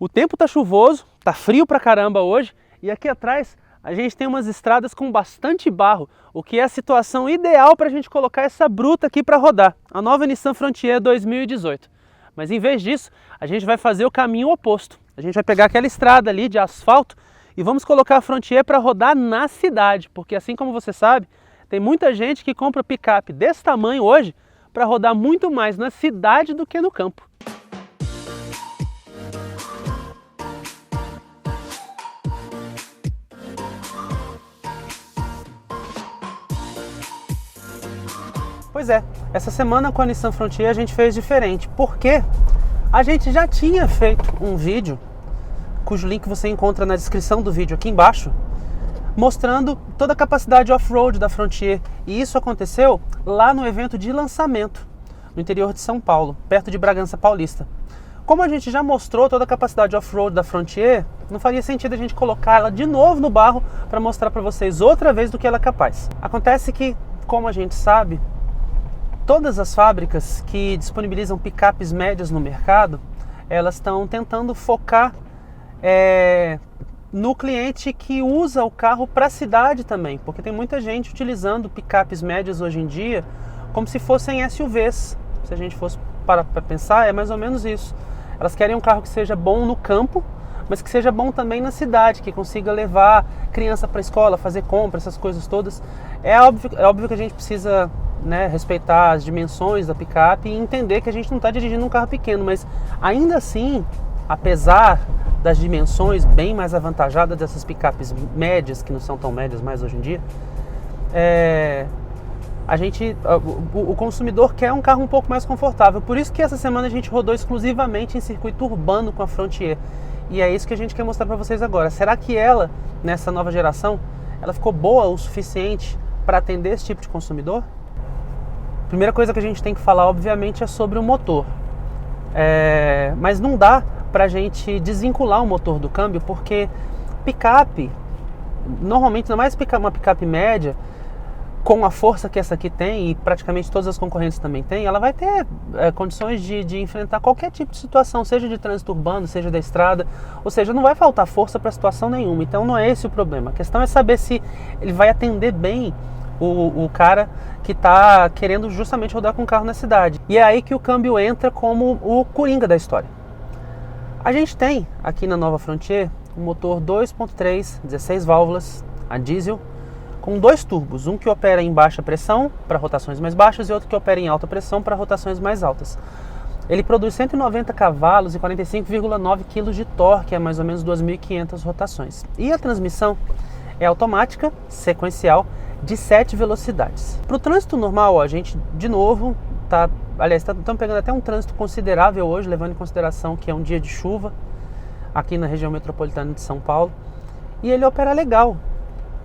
O tempo tá chuvoso, tá frio pra caramba hoje e aqui atrás a gente tem umas estradas com bastante barro, o que é a situação ideal para a gente colocar essa bruta aqui para rodar, a nova Nissan Frontier 2018. Mas em vez disso, a gente vai fazer o caminho oposto. A gente vai pegar aquela estrada ali de asfalto e vamos colocar a Frontier para rodar na cidade, porque assim como você sabe, tem muita gente que compra picape desse tamanho hoje para rodar muito mais na cidade do que no campo. Pois é, essa semana com a Nissan Frontier a gente fez diferente, porque a gente já tinha feito um vídeo, cujo link você encontra na descrição do vídeo aqui embaixo, mostrando toda a capacidade off-road da Frontier. E isso aconteceu lá no evento de lançamento, no interior de São Paulo, perto de Bragança Paulista. Como a gente já mostrou toda a capacidade off-road da Frontier, não faria sentido a gente colocar ela de novo no barro para mostrar para vocês outra vez do que ela é capaz. Acontece que, como a gente sabe, todas as fábricas que disponibilizam picapes médias no mercado, elas estão tentando focar no cliente que usa o carro para a cidade também, porque tem muita gente utilizando picapes médias hoje em dia como se fossem SUVs. Se a gente fosse para pensar, é mais ou menos isso. Elas querem um carro que seja bom no campo, mas que seja bom também na cidade, que consiga levar criança para a escola, fazer compra, essas coisas todas. É óbvio que a gente precisa, né, respeitar as dimensões da picape e entender que a gente não está dirigindo um carro pequeno, mas ainda assim, apesar das dimensões bem mais avantajadas dessas picapes médias, que não são tão médias mais hoje em dia, o consumidor quer um carro um pouco mais confortável. Por isso que essa semana a gente rodou exclusivamente em circuito urbano com a Frontier. E é isso que a gente quer mostrar para vocês agora. Será que ela, nessa nova geração, ela ficou boa o suficiente para atender esse tipo de consumidor? Primeira coisa que a gente tem que falar, obviamente, é sobre o motor. Mas não dá pra gente desvincular o motor do câmbio, porque picape, normalmente, ainda mais uma picape média, com a força que essa aqui tem, e praticamente todas as concorrentes também têm, ela vai ter condições de enfrentar qualquer tipo de situação, seja de trânsito urbano, seja da estrada, ou seja, não vai faltar força para situação nenhuma. Então não é esse o problema. A questão é saber se ele vai atender bem o cara que está querendo justamente rodar com o carro na cidade. E é aí que o câmbio entra como o coringa da história. A gente tem aqui na nova Frontier um motor 2.3, 16 válvulas, a diesel, com dois turbos, um que opera em baixa pressão para rotações mais baixas e outro que opera em alta pressão para rotações mais altas. Ele produz 190 cavalos e 45,9 kg de torque, é mais ou menos 2.500 rotações. E a transmissão é automática, sequencial, de 7 velocidades. Para o trânsito normal, a gente, de novo, estamos pegando até um trânsito considerável hoje, levando em consideração que é um dia de chuva aqui na região metropolitana de São Paulo. E ele opera legal,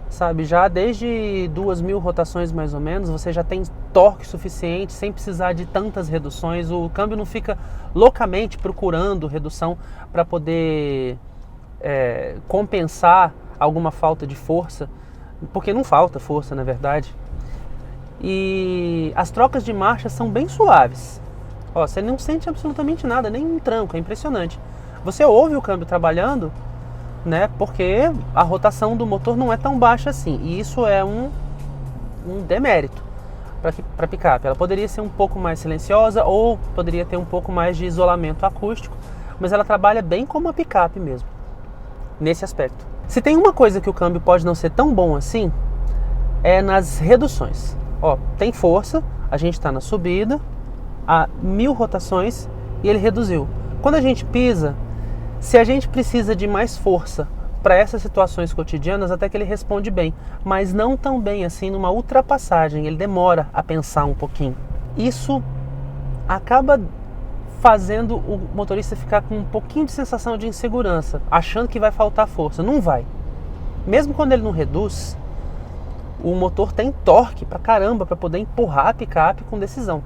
sabe? Já desde 2.000 rotações mais ou menos, você já tem torque suficiente, sem precisar de tantas reduções. O câmbio não fica loucamente procurando redução para poder compensar alguma falta de força, porque não falta força, na verdade. E as trocas de marcha são bem suaves. Você não sente absolutamente nada, nem um tranco, é impressionante. Você ouve o câmbio trabalhando, né, porque a rotação do motor não é tão baixa assim. E isso é um demérito para a picape. Ela poderia ser um pouco mais silenciosa ou poderia ter um pouco mais de isolamento acústico, mas ela trabalha bem como a picape mesmo, nesse aspecto. Se tem uma coisa que o câmbio pode não ser tão bom assim, é nas reduções. Tem força, a gente está na subida, a 1.000 rotações e ele reduziu. Quando a gente pisa, se a gente precisa de mais força para essas situações cotidianas, até que ele responde bem, mas não tão bem assim numa ultrapassagem, ele demora a pensar um pouquinho. Isso acaba fazendo o motorista ficar com um pouquinho de sensação de insegurança, achando que vai faltar força. Não vai. Mesmo quando ele não reduz, o motor tem torque pra caramba para poder empurrar a picape com decisão.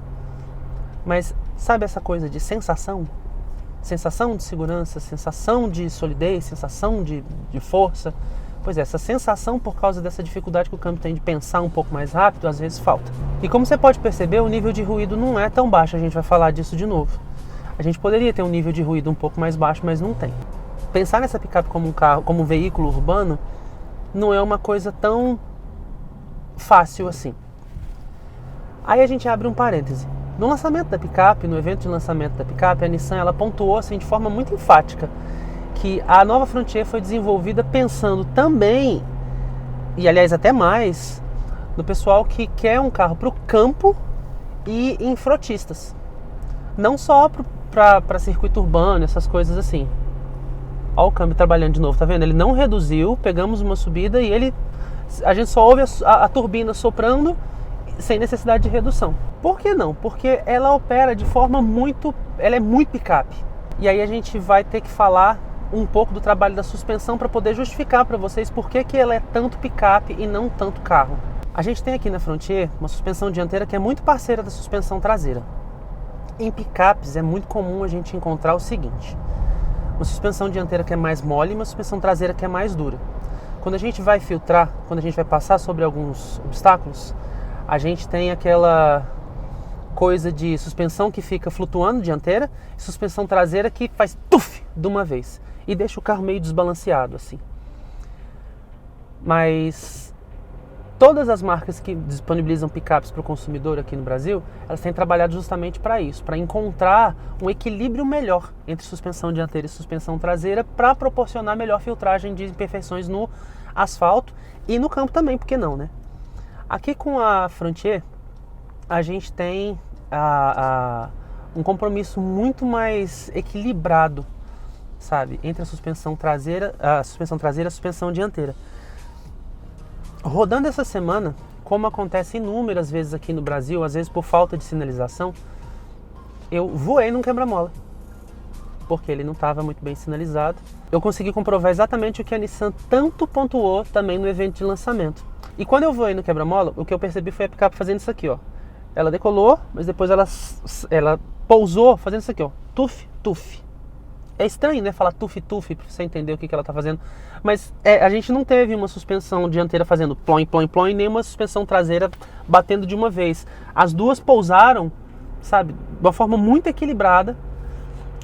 Mas sabe essa coisa de sensação? Sensação de segurança, sensação de solidez, sensação de força. Pois é, essa sensação, por causa dessa dificuldade que o câmbio tem de pensar um pouco mais rápido, às vezes falta. E como você pode perceber, o nível de ruído não é tão baixo, a gente vai falar disso de novo. A gente poderia ter um nível de ruído um pouco mais baixo, mas não tem. pensar nessa picape como um carro, como um veículo urbano, não é uma coisa tão fácil assim. Aí a gente abre um parêntese. No lançamento da picape, no evento de lançamento da picape, a Nissan ela pontuou assim, de forma muito enfática que a nova Frontier foi desenvolvida pensando também, e aliás até mais, no pessoal que quer um carro para o campo e em frotistas. Não só para circuito urbano, essas coisas assim. Olha o câmbio trabalhando de novo, tá vendo? Ele não reduziu, pegamos uma subida e a gente só ouve a turbina soprando sem necessidade de redução. Por que não? Porque ela opera de forma ela é muito picape. E aí a gente vai ter que falar um pouco do trabalho da suspensão para poder justificar para vocês por que ela é tanto picape e não tanto carro. A gente tem aqui na Frontier uma suspensão dianteira que é muito parceira da suspensão traseira. Em picapes é muito comum a gente encontrar o seguinte: uma suspensão dianteira que é mais mole e uma suspensão traseira que é mais dura. Quando a gente vai filtrar, quando a gente vai passar sobre alguns obstáculos, a gente tem aquela coisa de suspensão que fica flutuando dianteira e suspensão traseira que faz tuf de uma vez e deixa o carro meio desbalanceado assim. Mas todas as marcas que disponibilizam picapes para o consumidor aqui no Brasil, elas têm trabalhado justamente para isso, para encontrar um equilíbrio melhor entre suspensão dianteira e suspensão traseira para proporcionar melhor filtragem de imperfeições no asfalto e no campo também, por que não, né? Aqui com a Frontier, a gente tem um compromisso muito mais equilibrado, sabe, entre a suspensão traseira e a suspensão dianteira. Rodando essa semana, como acontece inúmeras vezes aqui no Brasil, às vezes por falta de sinalização, eu voei num quebra-mola, porque ele não estava muito bem sinalizado. Eu consegui comprovar exatamente o que a Nissan tanto pontuou também no evento de lançamento. E quando eu voei no quebra-mola, o que eu percebi foi a picape fazendo isso aqui, ó. Ela decolou, mas depois ela pousou fazendo isso aqui, ó. Tuf, tuf. É estranho, né? Falar tuf, tuf, pra você entender o que ela tá fazendo. Mas a gente não teve uma suspensão dianteira fazendo ploim, ploim, ploim, nem uma suspensão traseira batendo de uma vez. As duas pousaram, sabe, de uma forma muito equilibrada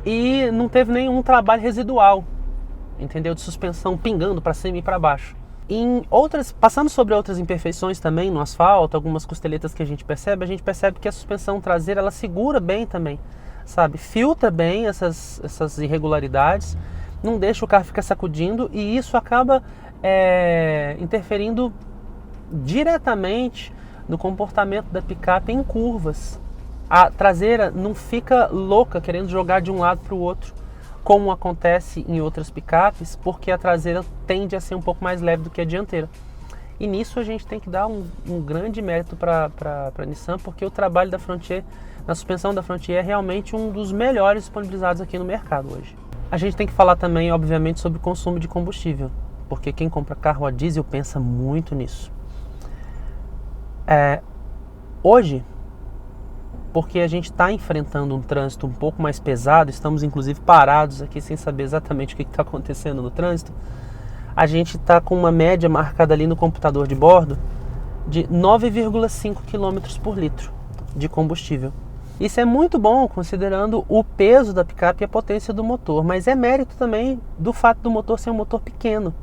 e não teve nenhum trabalho residual, entendeu? De suspensão pingando para cima e para baixo. Passando sobre outras imperfeições também no asfalto, algumas costeletas que a gente percebe que a suspensão traseira ela segura bem também, sabe? Filtra bem essas irregularidades, não deixa o carro ficar sacudindo e isso acaba interferindo diretamente no comportamento da picape em curvas. A traseira não fica louca querendo jogar de um lado para o outro, como acontece em outras picapes, porque a traseira tende a ser um pouco mais leve do que a dianteira. E nisso a gente tem que dar um grande mérito para a Nissan, porque o trabalho da Frontier, na suspensão da Frontier, é realmente um dos melhores disponibilizados aqui no mercado hoje. A gente tem que falar também, obviamente, sobre o consumo de combustível, porque quem compra carro a diesel pensa muito nisso. Hoje, porque a gente está enfrentando um trânsito um pouco mais pesado, estamos inclusive parados aqui sem saber exatamente o que está acontecendo no trânsito, a gente está com uma média marcada ali no computador de bordo de 9,5 km por litro de combustível. Isso é muito bom considerando o peso da picape e a potência do motor, mas é mérito também do fato do motor ser um motor pequeno.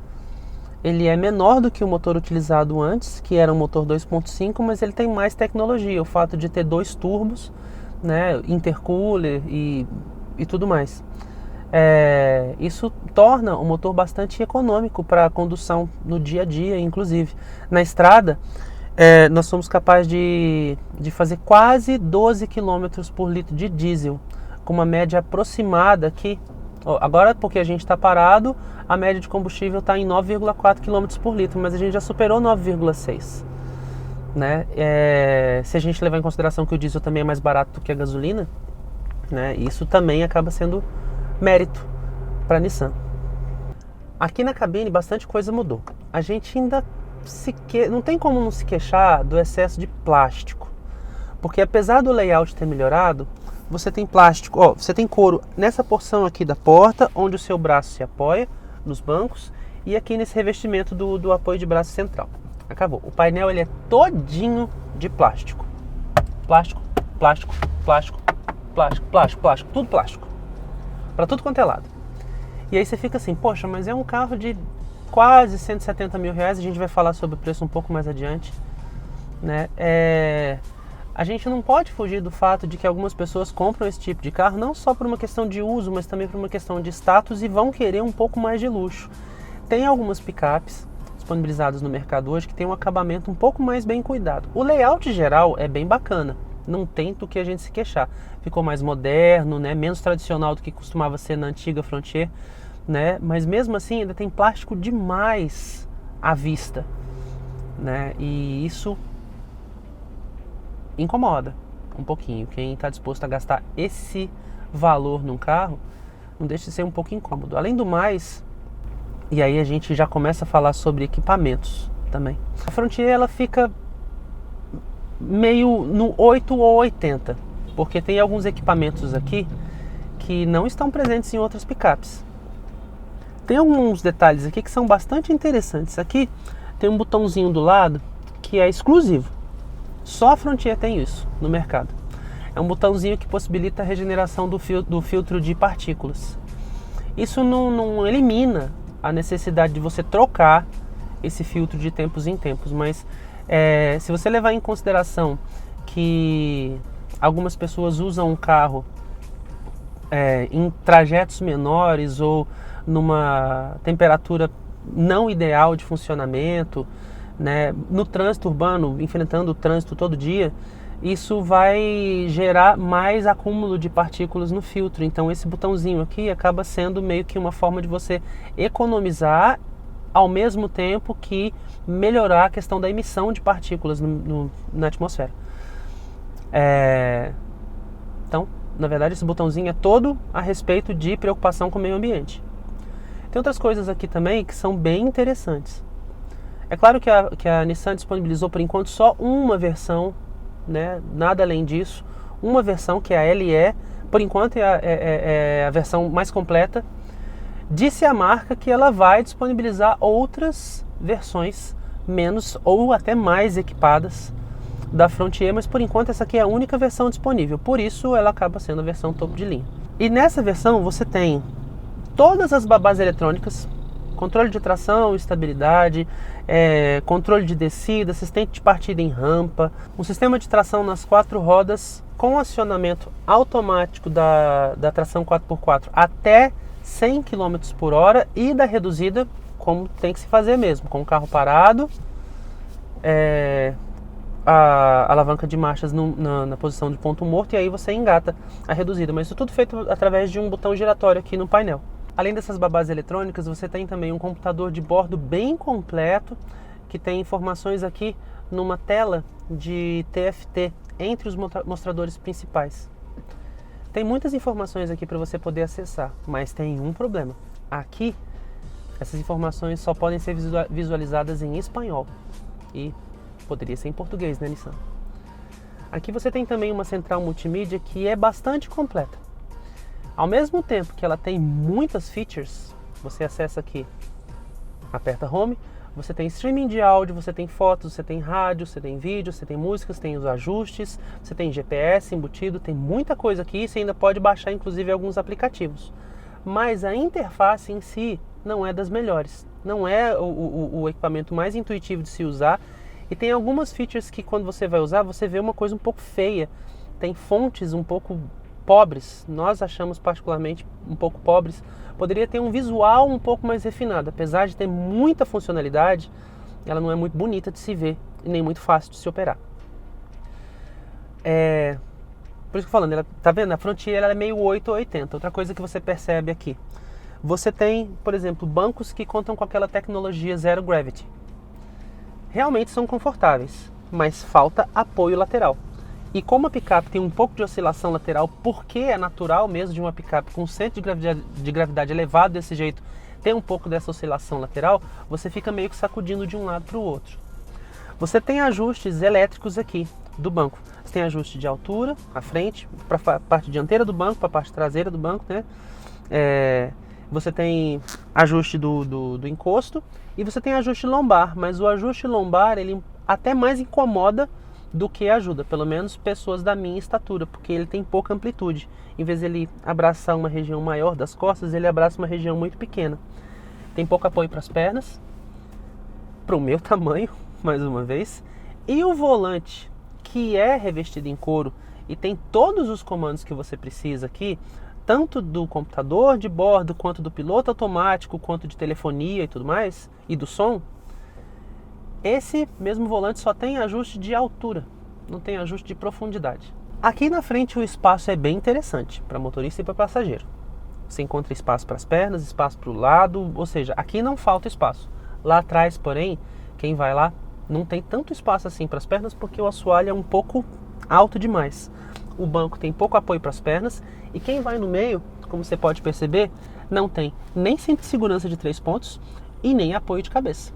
Ele é menor do que o motor utilizado antes, que era um motor 2.5, mas ele tem mais tecnologia, o fato de ter 2 turbos, né, intercooler e tudo mais. Isso torna o motor bastante econômico para a condução no dia a dia, inclusive. Na estrada, nós somos capazes de fazer quase 12 km por litro de diesel, com uma média aproximada aqui. Agora, porque a gente está parado, a média de combustível está em 9,4 km por litro, mas a gente já superou 9,6. Né? Se a gente levar em consideração que o diesel também é mais barato do que a gasolina, né? Isso também acaba sendo mérito para a Nissan. Aqui na cabine bastante coisa mudou. A gente ainda não tem como não se queixar do excesso de plástico, porque apesar do layout ter melhorado, você tem plástico, você tem couro nessa porção aqui da porta, onde o seu braço se apoia nos bancos, e aqui nesse revestimento do apoio de braço central. Acabou. O painel ele é todinho de plástico. Plástico, plástico, plástico, plástico, plástico, plástico, tudo plástico. Para tudo quanto é lado. E aí você fica assim, poxa, mas é um carro de quase 170 mil reais, a gente vai falar sobre o preço um pouco mais adiante, né? A gente não pode fugir do fato de que algumas pessoas compram esse tipo de carro não só por uma questão de uso, mas também por uma questão de status e vão querer um pouco mais de luxo. Tem algumas picapes disponibilizadas no mercado hoje que tem um acabamento um pouco mais bem cuidado. O layout geral é bem bacana, não tem do que a gente se queixar. Ficou mais moderno, né? Menos tradicional do que costumava ser na antiga Frontier, né? Mas mesmo assim ainda tem plástico demais à vista, né? E isso incomoda um pouquinho. Quem está disposto a gastar esse valor num carro não deixa de ser um pouco incômodo. Além do mais, e aí a gente já começa a falar sobre equipamentos também. A Frontier ela fica meio no 8 ou 80, porque tem alguns equipamentos aqui que não estão presentes em outras picapes. Tem alguns detalhes aqui que são bastante interessantes. Aqui tem um botãozinho do lado que é exclusivo. Só a Frontier tem isso no mercado. É um botãozinho que possibilita a regeneração do filtro de partículas. Isso não elimina a necessidade de você trocar esse filtro de tempos em tempos, mas se você levar em consideração que algumas pessoas usam um carro em trajetos menores ou numa temperatura não ideal de funcionamento, né, no trânsito urbano, enfrentando o trânsito todo dia, isso vai gerar mais acúmulo de partículas no filtro. Então esse botãozinho aqui acaba sendo meio que uma forma de você economizar ao mesmo tempo que melhorar a questão da emissão de partículas na atmosfera. Então, na verdade, esse botãozinho é todo a respeito de preocupação com o meio ambiente. Tem outras coisas aqui também que são bem interessantes. É claro que a Nissan disponibilizou por enquanto só uma versão, né? Nada além disso. Uma versão que é a LE, por enquanto é a versão mais completa. Disse a marca que ela vai disponibilizar outras versões menos ou até mais equipadas da Frontier, mas por enquanto essa aqui é a única versão disponível. Por isso ela acaba sendo a versão topo de linha. E nessa versão você tem todas as babás eletrônicas, controle de tração, estabilidade, controle de descida, assistente de partida em rampa, um sistema de tração nas 4 rodas com acionamento automático da tração 4x4 até 100 km por hora e da reduzida como tem que se fazer mesmo, com o carro parado, a alavanca de marchas na posição de ponto morto e aí você engata a reduzida, mas isso tudo feito através de um botão giratório aqui no painel. Além dessas babás eletrônicas, você tem também um computador de bordo bem completo, que tem informações aqui numa tela de TFT entre os mostradores principais. Tem muitas informações aqui para você poder acessar, mas tem um problema. Aqui, essas informações só podem ser visualizadas em espanhol e poderia ser em português, né, Nissan? Aqui você tem também uma central multimídia que é bastante completa. Ao mesmo tempo que ela tem muitas features, você acessa aqui, aperta Home, você tem streaming de áudio, você tem fotos, você tem rádio, você tem vídeo, você tem músicas, tem os ajustes, você tem GPS embutido, tem muita coisa aqui e você ainda pode baixar inclusive alguns aplicativos. Mas a interface em si não é das melhores, não é o equipamento mais intuitivo de se usar e tem algumas features que quando você vai usar você vê uma coisa um pouco feia, tem fontes um pouco pobres, nós achamos particularmente um pouco pobres, poderia ter um visual um pouco mais refinado, apesar de ter muita funcionalidade, ela não é muito bonita de se ver e nem muito fácil de se operar. Por isso que eu falando, ela, tá vendo? A Frontier ela é meio 8 ou 80. Outra coisa que você percebe aqui, você tem, por exemplo, bancos que contam com aquela tecnologia Zero Gravity. Realmente são confortáveis, mas falta apoio lateral. E como a picape tem um pouco de oscilação lateral, porque é natural mesmo de uma picape com centro de gravidade elevado desse jeito, ter um pouco dessa oscilação lateral, você fica meio que sacudindo de um lado para o outro. Você tem ajustes elétricos aqui do banco. Você tem ajuste de altura, à frente, para a parte dianteira do banco, para a parte traseira do banco, né? Você tem ajuste do encosto e você tem ajuste lombar, mas o ajuste lombar ele até mais incomoda do que ajuda, pelo menos pessoas da minha estatura, porque ele tem pouca amplitude. Em vez de ele abraçar uma região maior das costas, ele abraça uma região muito pequena. Tem pouco apoio para as pernas, para o meu tamanho, mais uma vez. E o volante, que é revestido em couro e tem todos os comandos que você precisa aqui, tanto do computador de bordo, quanto do piloto automático, quanto de telefonia e tudo mais, e do som, esse mesmo volante só tem ajuste de altura, não tem ajuste de profundidade. Aqui na frente o espaço é bem interessante para motorista e para passageiro. Você encontra espaço para as pernas, espaço para o lado, ou seja, aqui não falta espaço. Lá atrás, porém, quem vai lá não tem tanto espaço assim para as pernas porque o assoalho é um pouco alto demais. O banco tem pouco apoio para as pernas e quem vai no meio, como você pode perceber, não tem nem cinto de segurança de 3 pontos e nem apoio de cabeça.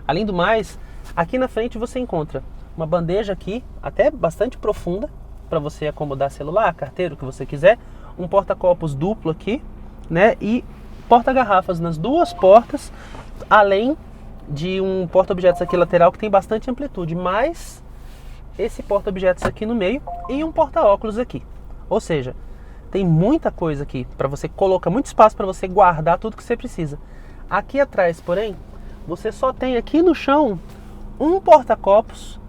Além do mais, aqui na frente você encontra uma bandeja aqui, até bastante profunda, para você acomodar celular, carteira, o que você quiser. Um porta-copos duplo aqui, né? E porta-garrafas nas duas portas, além de um porta-objetos aqui lateral que tem bastante amplitude, mais esse porta-objetos aqui no meio e um porta-óculos aqui. Ou seja, tem muita coisa aqui para você colocar, muito espaço para você guardar tudo que você precisa. Aqui atrás, porém, você só tem aqui no chão um porta-copos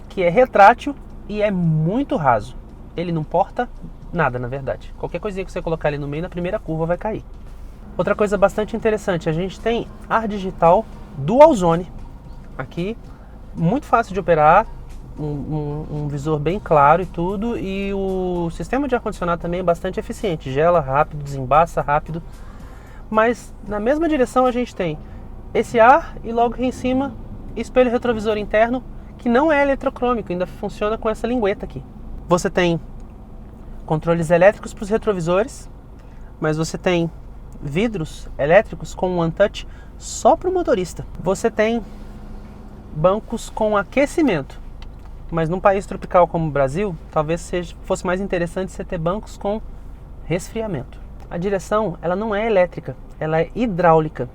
que é retrátil e é muito raso. Ele não porta nada, na verdade. Qualquer coisinha que você colocar ali no meio, na primeira curva vai cair. Outra coisa bastante interessante, a gente tem ar digital Dual Zone. Aqui, muito fácil de operar, um visor bem claro e tudo. E o sistema de ar-condicionado também é bastante eficiente. Gela rápido, desembaça rápido. Mas na mesma direção a gente tem esse ar e logo aqui em cima espelho retrovisor interno que não é eletrocrômico, ainda funciona com essa lingueta aqui. Você tem controles elétricos para os retrovisores, mas você tem vidros elétricos com One Touch só para o motorista. Você tem bancos com aquecimento, mas num país tropical como o Brasil, talvez fosse mais interessante você ter bancos com resfriamento. A direção, ela não é elétrica, ela é hidráulica.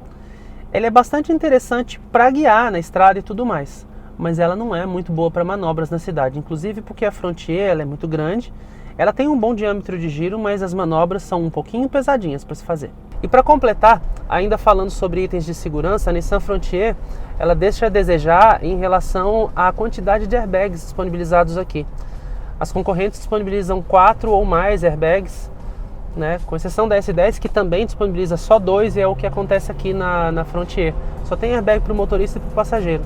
Ela é bastante interessante para guiar na estrada e tudo mais, mas ela não é muito boa para manobras na cidade, inclusive porque a Frontier ela é muito grande, ela tem um bom diâmetro de giro, mas as manobras são um pouquinho pesadinhas para se fazer. E para completar, ainda falando sobre itens de segurança, a Nissan Frontier ela deixa a desejar em relação à quantidade de airbags disponibilizados aqui. As concorrentes disponibilizam 4 ou mais airbags, né? Com exceção da S10, que também disponibiliza só 2, e é o que acontece aqui na Frontier. Só tem airbag para o motorista e para o passageiro.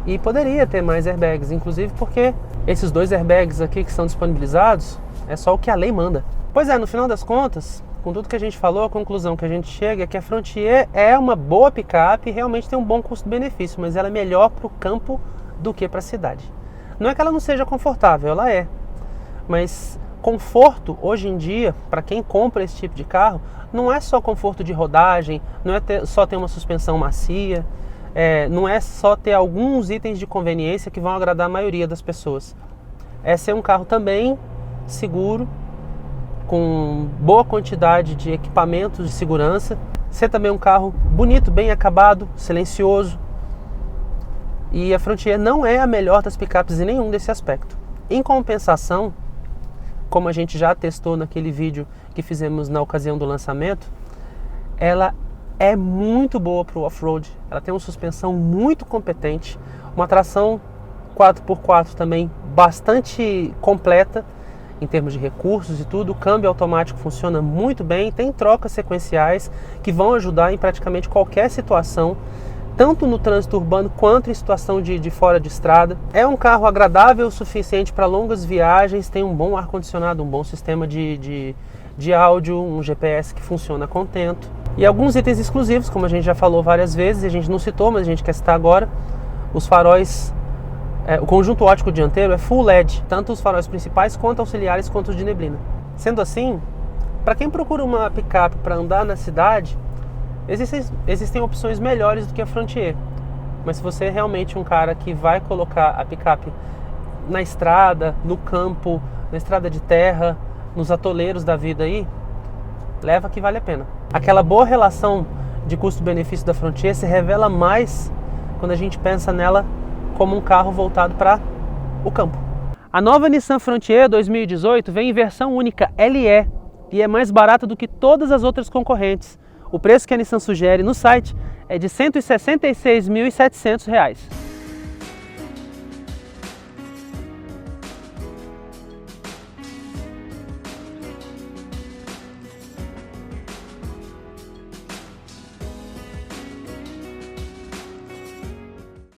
E poderia ter mais airbags, inclusive porque esses 2 airbags aqui que são disponibilizados é só o que a lei manda. Pois é, no final das contas, com tudo que a gente falou, a conclusão que a gente chega é que a Frontier é uma boa picape e realmente tem um bom custo-benefício, mas ela é melhor para o campo do que para a cidade. Não é que ela não seja confortável, ela é, mas conforto, hoje em dia, para quem compra esse tipo de carro, não é só conforto de rodagem, não é só ter uma suspensão macia, não é só ter alguns itens de conveniência que vão agradar a maioria das pessoas. É ser um carro também seguro, com boa quantidade de equipamentos de segurança, ser também um carro bonito, bem acabado, silencioso. E a Frontier não é a melhor das picapes em nenhum desse aspecto. Em compensação, como a gente já testou naquele vídeo que fizemos na ocasião do lançamento, ela é muito boa para o off-road. Ela tem uma suspensão muito competente, uma tração 4x4 também bastante completa em termos de recursos e tudo. O câmbio automático funciona muito bem, tem trocas sequenciais que vão ajudar em praticamente qualquer situação, tanto no trânsito urbano quanto em situação de fora de estrada. É um carro agradável o suficiente para longas viagens, tem um bom ar-condicionado, um bom sistema de áudio, um GPS que funciona a contento. E alguns itens exclusivos, como a gente já falou várias vezes, a gente não citou, mas a gente quer citar agora. Os faróis, o conjunto óptico dianteiro é Full LED, tanto os faróis principais quanto auxiliares quanto os de neblina. Sendo assim, para quem procura uma picape para andar na cidade, existem opções melhores do que a Frontier. Mas se você é realmente um cara que vai colocar a picape na estrada, no campo, na estrada de terra, nos atoleiros da vida aí, leva que vale a pena. Aquela boa relação de custo-benefício da Frontier se revela mais quando a gente pensa nela como um carro voltado para o campo. A nova Nissan Frontier 2018 vem em versão única LE e é mais barata do que todas as outras concorrentes. O preço que a Nissan sugere no site é de R$ 166.700.